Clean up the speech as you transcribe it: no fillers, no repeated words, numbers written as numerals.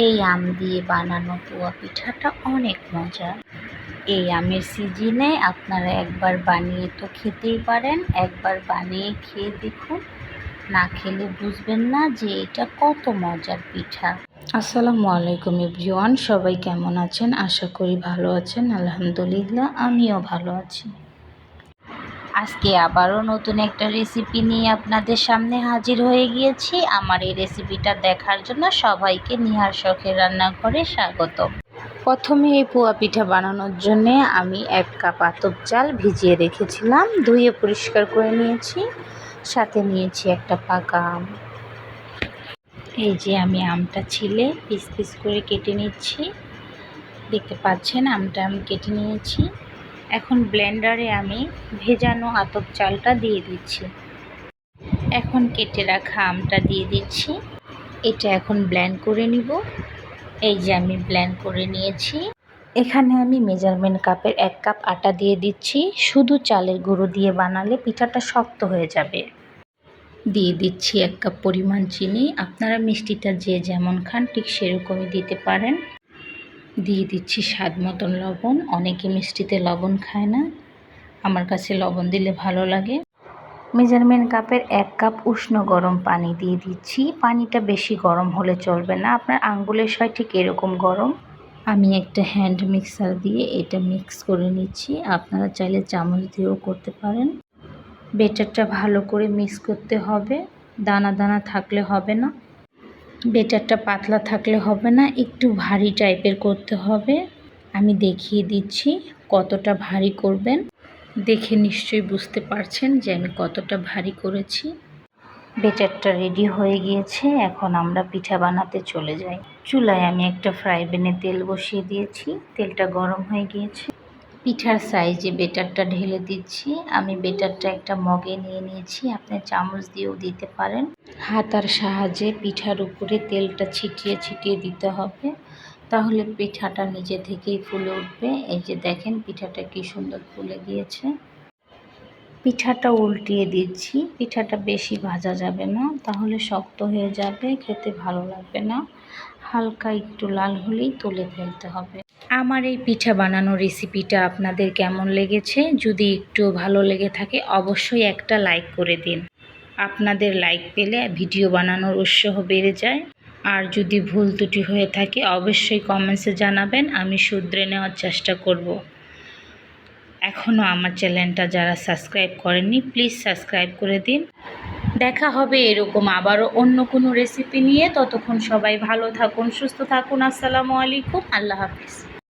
এই আম দিয়ে বানানো পোয়া পিঠাটা অনেক মজা। এই আমের সিজনে আপনারা একবার বানিয়ে তো খেতেই পারেন, একবার বানিয়ে খেয়ে দেখুন, না খেলে বুঝবেন না যে এটা কত মজার পিঠা। আসসালামু আলাইকুম এভরিওয়ান, সবাই কেমন আছেন? আশা করি ভালো আছেন। আলহামদুলিল্লাহ, আমিও ভালো আছি। আজকে আবারও নতুন একটা রেসিপি নিয়ে আপনাদের সামনে হাজির হয়ে গিয়েছি। আমার এই রেসিপিটা দেখার জন্য সবাইকে নিহার শখের রান্নাঘরে স্বাগতম। প্রথমে এই পোয়া পিঠা বানানোর জন্য আমি 1 কাপ আতপ চাল ভিজিয়ে রেখেছিলাম, ধুয়ে পরিষ্কার করে নিয়েছি। সাথে নিয়েছি একটা পাকা আম। এই যে আমি আমটা ছিলে পিস পিস করে কেটে নিচ্ছি। দেখতে পাচ্ছেন আমটা আমি কেটে নিয়েছি। এখন ব্লেন্ডারে আমি ভেজানো আতপ চালটা দিয়ে দিচ্ছি। এখন কেটে রাখা আমটা দিয়ে দিচ্ছি। এটা এখন ব্লেন্ড করে নিব। এই যে আমি ব্লেন্ড করে নিয়েছি। এখানে আমি মেজারমেন্ট কাপের 1 কাপ আটা দিয়ে দিচ্ছি। শুধু চালের গুঁড়ো দিয়ে বানালে পিঠাটা শক্ত হয়ে যাবে। দিয়ে দিচ্ছি 1 কাপ পরিমাণ চিনি। আপনারা মিষ্টিটা যে যেমন খান ঠিক সেরকমই দিতে পারেন। দিয়ে দিচ্ছি স্বাদ মতন লবণ। অনেকে মিষ্টিতে লবণ খায় না, আমার কাছে লবণ দিলে ভালো লাগে। মেজারমেন্ট কাপের 1 কাপ উষ্ণ গরম পানি দিয়ে দিচ্ছি। পানিটা বেশি গরম হলে চলবে না, আপনার আঙ্গুলের সয় ঠিক এরকম গরম। আমি একটা হ্যান্ড মিক্সার দিয়ে এটা মিক্স করে নিচ্ছি। আপনারা চাইলে চামচ দিয়েও করতে পারেন। ব্যাটারটা ভালো করে মিক্স করতে হবে, দানা দানা থাকলে হবে না, ব্যাটারটা পাতলা থাকলে হবে না, একটু ভারী টাইপের করতে হবে। আমি দেখিয়ে দিচ্ছি কতটা ভারী করবেন। দেখে নিশ্চয়ই বুঝতে পারছেন যে আমি কতটা ভারী করেছি। ব্যাটারটা রেডি হয়ে গিয়েছে, এখন আমরা পিঠা বানাতে চলে যাই। চুলায় আমি একটা ফ্রাই প্যানে তেল বসিয়ে দিয়েছি, তেলটা গরম হয়ে গিয়েছে। পিঠার সাইজে ব্যাটারটা ঢেলে দিচ্ছি। আমি ব্যাটারটা একটা মগে নিয়ে নিয়েছি, আপনি চামচ দিয়েও দিতে পারেন। হাতার সাহায্যে পিঠার উপরে তেলটা ছিটিয়ে ছিটিয়ে দিতে হবে, তাহলে পিঠাটা নিজে থেকেই ফুলে উঠবে। এই যে দেখেন পিঠাটা কি সুন্দর ফুলে গিয়েছে। পিঠাটা উল্টিয়ে দিচ্ছি। পিঠাটা বেশি ভাজা যাবে না, তাহলে শক্ত হয়ে যাবে, খেতে ভালো লাগবে না। হালকা একটু লাল হলেই তুলে ফেলতে হবে। আমার এই পিঠা বানানোর রেসিপিটা আপনাদের কেমন লেগেছে? যদি একটু ভালো লেগে থাকে অবশ্যই একটা লাইক করে দিন। আপনাদের লাইক পেলে ভিডিও বানানোর উৎসাহ বেড়ে যায়। আর যদি ভুল ত্রুটি হয়ে থাকে অবশ্যই কমেন্টসে জানাবেন, আমি শুধরে নেওয়ার চেষ্টা করব। এখনও আমার চ্যানেলটা যারা সাবস্ক্রাইব করেননি প্লিজ সাবস্ক্রাইব করে দিন। দেখা হবে এরকম আবারও অন্য কোনো রেসিপি নিয়ে। ততক্ষণ সবাই ভালো থাকুন, সুস্থ থাকুন। আসসালামু আলাইকুম, আল্লাহ হাফিজ।